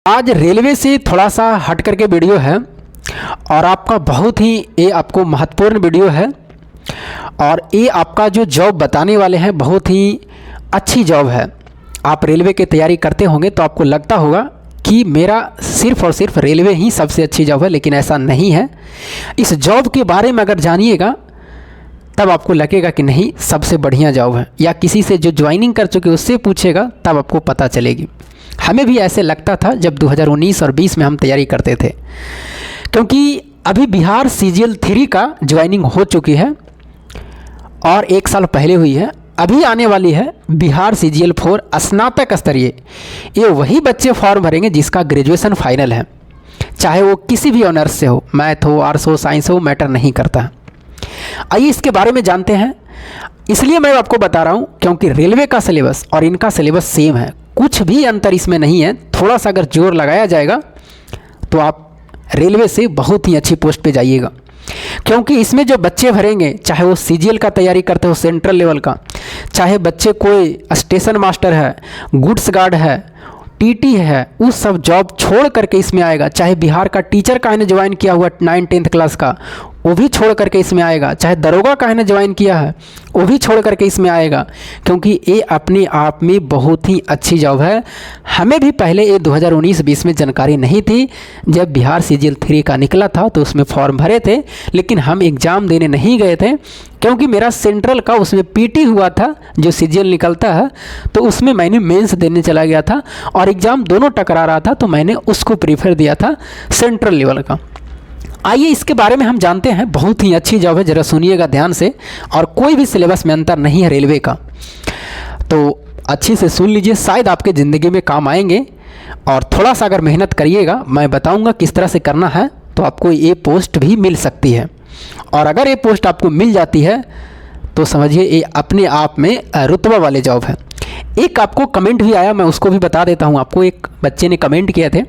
आज रेलवे से थोड़ा सा हट करके वीडियो है और आपका बहुत ही ये आपको महत्वपूर्ण वीडियो है और ये आपका जो जॉब बताने वाले हैं बहुत ही अच्छी जॉब है। आप रेलवे की तैयारी करते होंगे तो आपको लगता होगा कि मेरा सिर्फ़ और सिर्फ रेलवे ही सबसे अच्छी जॉब है, लेकिन ऐसा नहीं है। इस जॉब के बारे में अगर जानिएगा तब आपको लगेगा कि नहीं सबसे बढ़िया जॉब है, या किसी से जो ज्वाइनिंग कर चुके उससे पूछेगा तब आपको पता चलेगी। हमें भी ऐसे लगता था जब 2019 और 20 में हम तैयारी करते थे, क्योंकि अभी बिहार CGL 3 का ज्वाइनिंग हो चुकी है और 1 साल पहले हुई है। अभी आने वाली है बिहार CGL 4 स्नातक स्तरीय। ये वही बच्चे फॉर्म भरेंगे जिसका ग्रेजुएशन फाइनल है, चाहे वो किसी भी ऑनर्स से हो, मैथ हो, आर्ट्स हो, साइंस हो, मैटर नहीं करता है। आइए इसके बारे में जानते हैं। इसलिए मैं आपको बता रहा हूँ क्योंकि रेलवे का सिलेबस और इनका सिलेबस सेम है, कुछ भी अंतर इसमें नहीं है। थोड़ा सा अगर जोर लगाया जाएगा तो आप रेलवे से बहुत ही अच्छी पोस्ट पे जाइएगा, क्योंकि इसमें जो बच्चे भरेंगे, चाहे वो CGL का तैयारी करते हो सेंट्रल लेवल का, चाहे बच्चे कोई स्टेशन मास्टर है, गुड्स गार्ड है, TT है, उस सब जॉब छोड़ करके इसमें आएगा। चाहे बिहार का टीचर का ने ज्वाइन किया हुआ 9-10th क्लास का, वो भी छोड़ करके इसमें आएगा। चाहे दरोगा का ने ज्वाइन किया है, वो भी छोड़ करके इसमें आएगा, क्योंकि ये अपने आप में बहुत ही अच्छी जॉब है। हमें भी पहले ये 2019-20 में जानकारी नहीं थी। जब बिहार CGL 3 का निकला था तो उसमें फॉर्म भरे थे, लेकिन हम एग्ज़ाम देने नहीं गए थे, क्योंकि मेरा सेंट्रल का उसमें PT हुआ था जो CGL निकलता है, तो उसमें मैंने मेंस देने चला गया था और एग्ज़ाम दोनों टकरा रहा था, तो मैंने उसको प्रीफर दिया था सेंट्रल लेवल का। आइए इसके बारे में हम जानते हैं। बहुत ही अच्छी जॉब है, ज़रा सुनिएगा ध्यान से, और कोई भी सिलेबस में अंतर नहीं है रेलवे का, तो अच्छे से सुन लीजिए, शायद आपके ज़िंदगी में काम आएंगे। और थोड़ा सा अगर मेहनत करिएगा, मैं बताऊंगा किस तरह से करना है, तो आपको ये पोस्ट भी मिल सकती है। और अगर ये पोस्ट आपको मिल जाती है तो समझिए ये अपने आप में रुतबा वाले जॉब है। एक आपको कमेंट भी आया, मैं उसको भी बता देता हूँ आपको। एक बच्चे ने कमेंट किए थे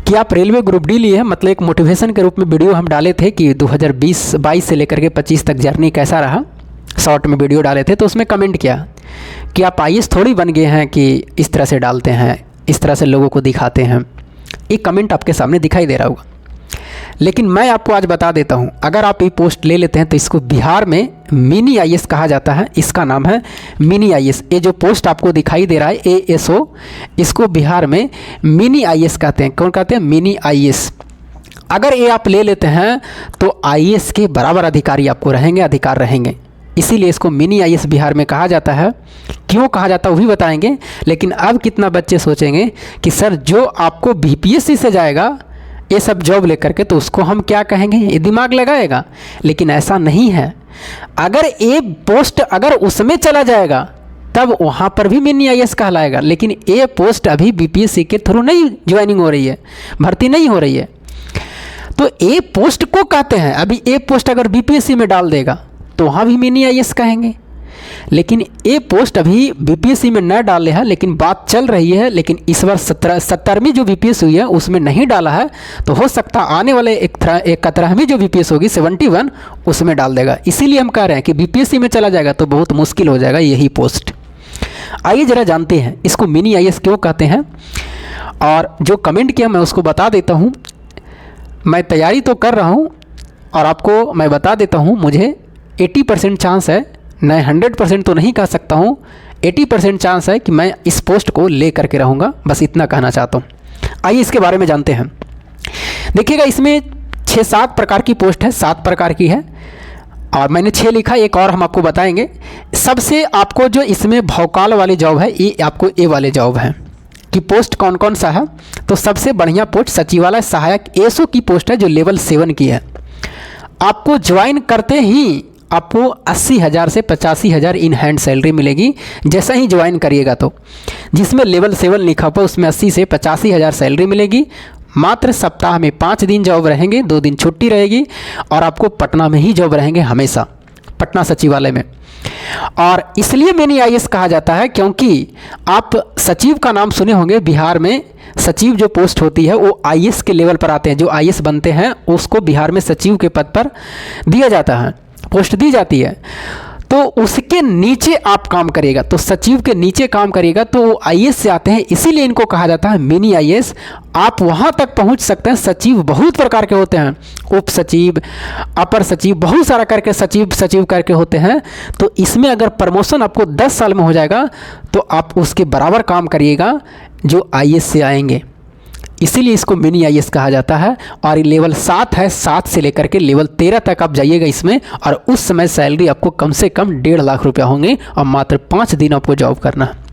कि आप रेलवे ग्रुप D लिए हैं, मतलब एक मोटिवेशन के रूप में वीडियो हम डाले थे कि 2020-22 से लेकर के 25 तक जर्नी कैसा रहा, शॉर्ट में वीडियो डाले थे। तो उसमें कमेंट किया कि आप IAS थोड़ी बन गए हैं कि इस तरह से डालते हैं, इस तरह से लोगों को दिखाते हैं। एक कमेंट आपके सामने दिखाई दे रहा होगा, लेकिन मैं आपको आज बता देता हूं, अगर आप ये पोस्ट ले लेते हैं तो इसको बिहार में मिनी IAS कहा जाता है। इसका नाम है मिनी IAS। ये जो पोस्ट आपको दिखाई दे रहा है ASO, इसको बिहार में मिनी IAS कहते हैं। कौन कहते हैं? Mini IAS। अगर ये आप ले लेते हैं तो IAS के बराबर अधिकारी आपको रहेंगे, अधिकार रहेंगे, इसीलिए इसको मिनी IAS बिहार में कहा जाता है। क्यों कहा जाता है वो भी बताएंगे। लेकिन अब कितना बच्चे सोचेंगे कि सर जो आपको BPSC से जाएगा ये सब जॉब लेकर के, तो उसको हम क्या कहेंगे, ये दिमाग लगाएगा। लेकिन ऐसा नहीं है। अगर ये पोस्ट अगर उसमें चला जाएगा तब वहाँ पर भी मिनी IAS कहलाएगा, लेकिन ये पोस्ट अभी BPSC के थ्रू नहीं ज्वाइनिंग हो रही है, भर्ती नहीं हो रही है, तो ये पोस्ट को कहते हैं। अभी ये पोस्ट अगर BPSC में डाल देगा तो वहाँ भी मिनी IAS कहेंगे। लेकिन ये पोस्ट अभी BPSC में न डाले है, लेकिन बात चल रही है। लेकिन इस बार 17वीं जो BPS हुई है उसमें नहीं डाला है, तो हो सकता आने वाले 71वीं जो BPS होगी 71, उसमें डाल देगा। इसीलिए हम कह रहे हैं कि BPSC में चला जाएगा तो बहुत मुश्किल हो जाएगा यही पोस्ट। आइए ज़रा जानते हैं इसको मिनी IAS क्यों कहते हैं। और जो कमेंट किया मैं उसको बता देता हूँ। मैं तैयारी तो कर रहा हूँ और आपको मैं बता देता हूँ, मुझे 80% चांस है, मैं 100% तो नहीं कह सकता हूँ, 80% चांस है कि मैं इस पोस्ट को ले करके रहूँगा। बस इतना कहना चाहता हूँ। आइए इसके बारे में जानते हैं। देखिएगा इसमें 6-7 प्रकार की पोस्ट है, 7 प्रकार की है और मैंने 6 लिखा, एक और हम आपको बताएंगे। सबसे आपको जो इसमें भौकाल वाली जॉब है, ये आपको ए वाले जॉब है कि पोस्ट कौन कौन सा है। तो सबसे बढ़िया पोस्ट सचिवालय सहायक ASO की पोस्ट है, जो लेवल 7 की है। आपको ज्वाइन करते ही आपको 80,000 से 85,000 इन हैंड सैलरी मिलेगी जैसा ही ज्वाइन करिएगा। तो जिसमें लेवल 7 लिखा हुआ उसमें 80 से 85,000 सैलरी मिलेगी। मात्र सप्ताह में 5 दिन जॉब रहेंगे, 2 दिन छुट्टी रहेगी और आपको पटना में ही जॉब रहेंगे हमेशा, पटना सचिवालय में। और इसलिए मिनी IAS कहा जाता है क्योंकि आप सचिव का नाम सुने होंगे। बिहार में सचिव जो पोस्ट होती है वो IAS के लेवल पर आते हैं। जो IAS बनते हैं उसको बिहार में सचिव के पद पर दिया जाता है, पोस्ट दी जाती है। तो उसके नीचे आप काम करिएगा, तो सचिव के नीचे काम करिएगा तो वो आईएएस से आते हैं, इसीलिए इनको कहा जाता है मिनी आईएएस। आप वहाँ तक पहुँच सकते हैं। सचिव बहुत प्रकार के होते हैं, उप सचिव, अपर सचिव, बहुत सारा करके सचिव करके होते हैं। तो इसमें अगर प्रमोशन आपको 10 साल में हो जाएगा तो आप उसके बराबर काम करिएगा जो आईएएस से आएंगे, इसीलिए इसको मिनी आईएएस कहा जाता है। और ये लेवल 7 है, 7 से लेकर के लेवल 13 तक आप जाइएगा इसमें, और उस समय सैलरी आपको कम से कम 1.5 लाख रुपया होंगे और मात्र 5 दिन आपको जॉब करना है।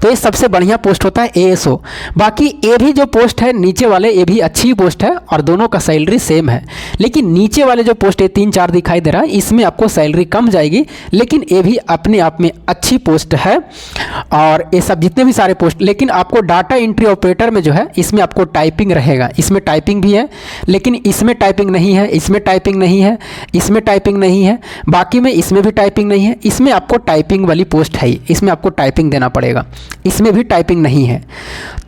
तो ये सबसे बढ़िया पोस्ट होता है एएसओ। बाकी ये भी जो पोस्ट है नीचे वाले, ये भी अच्छी पोस्ट है और दोनों का सैलरी सेम है। लेकिन नीचे वाले जो पोस्ट है 3-4 दिखाई दे रहा है, इसमें आपको सैलरी कम जाएगी, लेकिन ये भी अपने आप में अच्छी पोस्ट है। और ये सब जितने भी सारे पोस्ट, लेकिन आपको डाटा एंट्री ऑपरेटर में जो है इसमें आपको टाइपिंग रहेगा। इसमें टाइपिंग भी है, लेकिन इसमें टाइपिंग नहीं है, इसमें टाइपिंग नहीं है, इसमें टाइपिंग नहीं है, बाकी में इसमें भी टाइपिंग नहीं है। इसमें आपको टाइपिंग वाली पोस्ट है, इसमें आपको टाइपिंग देना पड़ेगा, इसमें भी टाइपिंग नहीं है।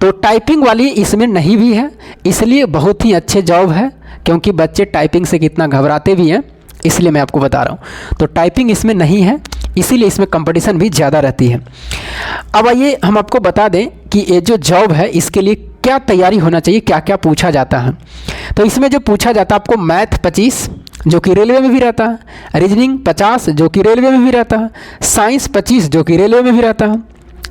तो टाइपिंग वाली इसमें नहीं भी है, इसलिए बहुत ही अच्छे जॉब है, क्योंकि बच्चे टाइपिंग से कितना घबराते भी हैं, इसलिए मैं आपको बता रहा हूँ। तो टाइपिंग इसमें नहीं है, इसीलिए इसमें कंपटीशन भी ज़्यादा रहती है। अब आइए हम आपको बता दें कि ये जो जॉब है इसके लिए क्या तैयारी होना चाहिए, क्या क्या पूछा जाता है। तो इसमें जो पूछा जाता है आपको मैथ 25 जो कि रेलवे में भी रहता है, रीजनिंग 50 जो कि रेलवे में भी रहता है, साइंस 25 जो कि रेलवे में भी रहता है,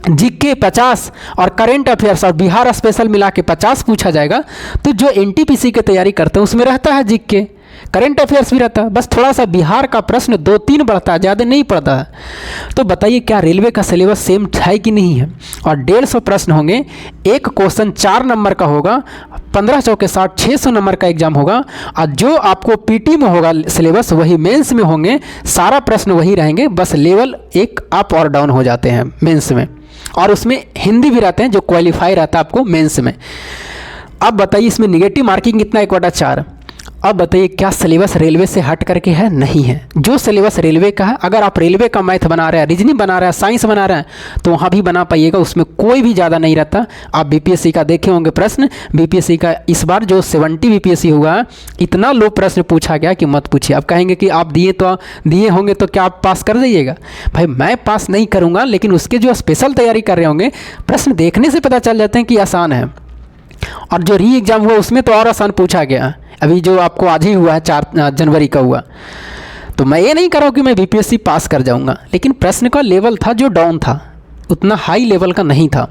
जीके 50 और करेंट अफेयर्स और बिहार स्पेशल मिला के 50 पूछा जाएगा। तो जो एनटीपीसी की तैयारी करते हैं उसमें रहता है जीके, करेंट अफेयर्स भी रहता है, बस थोड़ा सा बिहार का प्रश्न 2-3 बढ़ता है, ज़्यादा नहीं पड़ता है। तो बताइए क्या रेलवे का सिलेबस सेम है कि नहीं है। और 150 प्रश्न होंगे, एक क्वेश्चन 4 नंबर का होगा, 15 चौके 60, 600 नंबर का एग्जाम होगा। और जो आपको पीटी में होगा सिलेबस वही मेंस में होंगे, सारा प्रश्न वही रहेंगे, बस लेवल एक अप और डाउन हो जाते हैं मेंस में। और उसमें हिंदी भी रहते हैं जो क्वालिफाई रहता है आपको मेंस में। अब बताइए इसमें निगेटिव मार्किंग कितना, 1/4। अब बताइए क्या सिलेबस रेलवे से हट करके है, नहीं है। जो सिलेबस रेलवे का है, अगर आप रेलवे का मैथ बना रहे हैं, रीजनिंग बना रहे हैं, साइंस बना रहे हैं, तो वहाँ भी बना पाइएगा, उसमें कोई भी ज़्यादा नहीं रहता। आप बीपीएससी का देखे होंगे प्रश्न, बीपीएससी का इस बार जो 70 बीपीएससी हुआ, इतना लो प्रश्न पूछा गया कि मत पूछिए। आप कहेंगे कि आप दिए होंगे तो क्या आप पास कर जाइएगा। भाई मैं पास नहीं करूँगा, लेकिन उसके जो स्पेशल तैयारी कर रहे होंगे, प्रश्न देखने से पता चल जाते हैं कि आसान है। और जो री एग्ज़ाम हुआ उसमें तो और आसान पूछा गया, अभी जो आपको आज ही हुआ है 4 जनवरी का हुआ। तो मैं ये नहीं कर रहा हूँ कि मैं बीपीएससी पास कर जाऊँगा, लेकिन प्रश्न का लेवल था जो डाउन था, उतना हाई लेवल का नहीं था।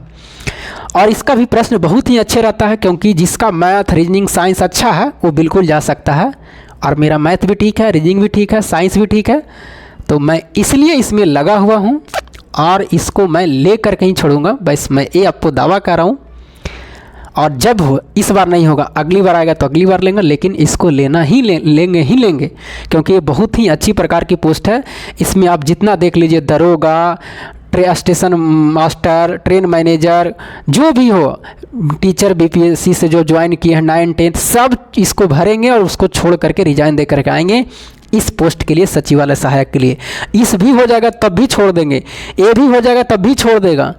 और इसका भी प्रश्न बहुत ही अच्छे रहता है, क्योंकि जिसका मैथ रीजनिंग साइंस अच्छा है वो बिल्कुल जा सकता है। और मेरा मैथ भी ठीक है, रीजनिंग भी ठीक है, साइंस भी ठीक है, तो मैं इसलिए इसमें लगा हुआ हूँ और इसको मैं ले कर कहीं छोड़ूंगा, बस मैं ये आपको दावा कर रहा हूँ। और जब हो, इस बार नहीं होगा, अगली बार आएगा तो अगली बार लेंगे, लेकिन इसको लेना ही लेंगे, क्योंकि ये बहुत ही अच्छी प्रकार की पोस्ट है। इसमें आप जितना देख लीजिए, दरोगा, स्टेशन मास्टर, ट्रेन मैनेजर, जो भी हो, टीचर बीपीएससी से जो ज्वाइन किए हैं 9-10 सब इसको भरेंगे और उसको छोड़ करके रिजाइन दे करके आएंगे इस पोस्ट के लिए, सचिवालय सहायक के लिए। इस भी हो जाएगा तब भी छोड़ देंगे, ये भी हो जाएगा तब भी छोड़ देगा।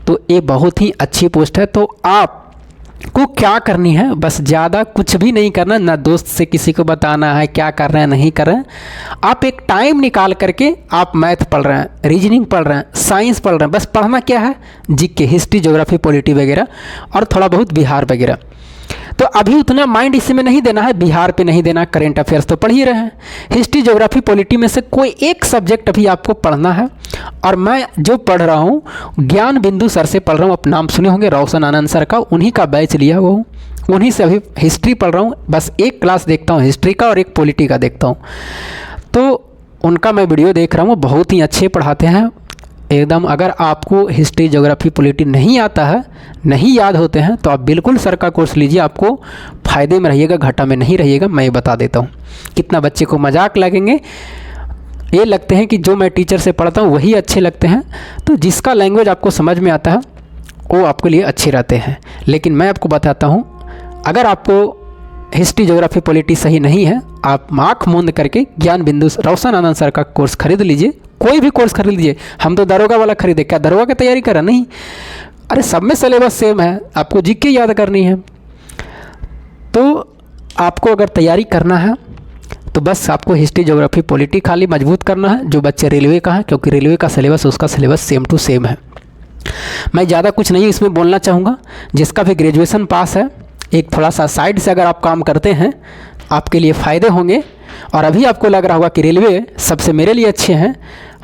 तो ये बहुत ही अच्छी पोस्ट है। तो आप को क्या करनी है, बस ज़्यादा कुछ भी नहीं करना, ना दोस्त से किसी को बताना है क्या कर रहे हैं नहीं कर रहे हैं। आप एक टाइम निकाल करके आप मैथ पढ़ रहे हैं, रीजनिंग पढ़ रहे हैं, साइंस पढ़ रहे हैं, बस पढ़ना क्या है, जीके, हिस्ट्री, ज्योग्राफी, पॉलिटी वगैरह, और थोड़ा बहुत बिहार वगैरह। तो अभी उतना माइंड इसमें नहीं देना है, बिहार पे नहीं देना, करेंट अफेयर्स तो पढ़ ही रहे हैं। हिस्ट्री, ज्योग्राफी, पॉलिटी में से कोई एक सब्जेक्ट अभी आपको पढ़ना है। और मैं जो पढ़ रहा हूँ ज्ञान बिंदु सर से पढ़ रहा हूँ, आप नाम सुने होंगे, रोशन आनंद सर का, उन्हीं का बैच लिया वो, उन्हीं से अभी हिस्ट्री पढ़ रहा हूँ। बस एक क्लास देखता हूँ हिस्ट्री का और एक पॉलिटी का देखता हूँ, तो उनका मैं वीडियो देख रहा हूँ, बहुत ही अच्छे पढ़ाते हैं एकदम। अगर आपको हिस्ट्री, ज्योग्राफी, पॉलिटी नहीं आता है, नहीं याद होते हैं, तो आप बिल्कुल सर का कोर्स लीजिए, आपको फ़ायदे में रहिएगा, घाटा में नहीं रहिएगा। मैं बता देता हूँ, कितना बच्चे को मजाक लगेंगे, ये लगते हैं कि जो मैं टीचर से पढ़ता हूँ वही अच्छे लगते हैं। तो जिसका लैंग्वेज आपको समझ में आता है वो आपके लिए अच्छे रहते हैं। लेकिन मैं आपको बताता हूँ, अगर आपको हिस्ट्री, ज्योग्राफी, पॉलिटी सही नहीं है, आप आँख मूंद करके ज्ञान बिंदु रोशन आनंद सर का कोर्स खरीद लीजिए, कोई भी कोर्स खरीद लीजिए। हम तो दरोगा वाला खरीदे, क्या दरोगा की तैयारी करा? नहीं, अरे सब में सिलेबस सेम है, आपको जीके याद करनी है। तो आपको अगर तैयारी करना है तो बस आपको हिस्ट्री, ज्योग्राफी, पॉलिटी खाली मजबूत करना है जो बच्चे रेलवे का है, क्योंकि रेलवे का सिलेबस उसका सिलेबस सेम टू सेम है। मैं ज़्यादा कुछ नहीं इसमें बोलना चाहूँगा। जिसका भी ग्रेजुएशन पास है, एक थोड़ा सा साइड से अगर आप काम करते हैं आपके लिए फ़ायदे होंगे। और अभी आपको लग रहा होगा कि रेलवे सबसे मेरे लिए अच्छे हैं।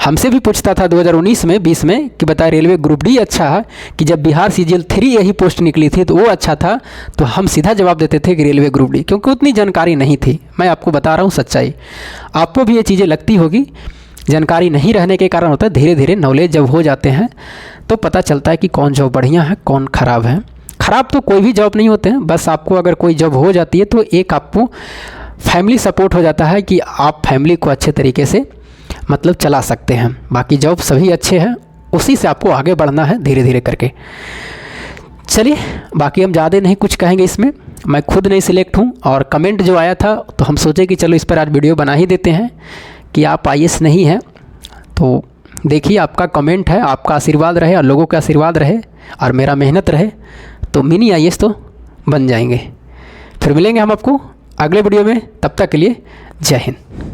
हमसे भी पूछता था 2019 में 20 में कि बताए रेलवे ग्रुप डी अच्छा है कि जब बिहार CGL 3 यही पोस्ट निकली थी तो वो अच्छा था, तो हम सीधा जवाब देते थे कि रेलवे ग्रुप डी, क्योंकि उतनी जानकारी नहीं थी। मैं आपको बता रहा हूँ सच्चाई, आपको भी ये चीज़ें लगती होगी। जानकारी नहीं रहने के कारण होता है, धीरे धीरे नॉलेज जब हो जाते हैं तो पता चलता है कि कौन जॉब बढ़िया है कौन ख़राब है। ख़राब तो कोई भी जॉब नहीं होते हैं, बस आपको अगर कोई जॉब हो जाती है तो एक आपको फैमिली सपोर्ट हो जाता है कि आप फैमिली को अच्छे तरीके से मतलब चला सकते हैं। बाकी जॉब सभी अच्छे हैं, उसी से आपको आगे बढ़ना है धीरे धीरे करके। चलिए, बाकी हम ज़्यादा नहीं कुछ कहेंगे इसमें। मैं खुद नहीं सिलेक्ट हूँ और कमेंट जो आया था तो हम सोचे कि चलो इस पर आज वीडियो बना ही देते हैं कि आप IAS नहीं हैं। तो देखिए, आपका कमेंट है, आपका आशीर्वाद रहे और लोगों का आशीर्वाद रहे और मेरा मेहनत रहे तो मिनी IAS तो बन जाएंगे। फिर मिलेंगे हम आपको अगले वीडियो में, तब तक के लिए जय हिंद।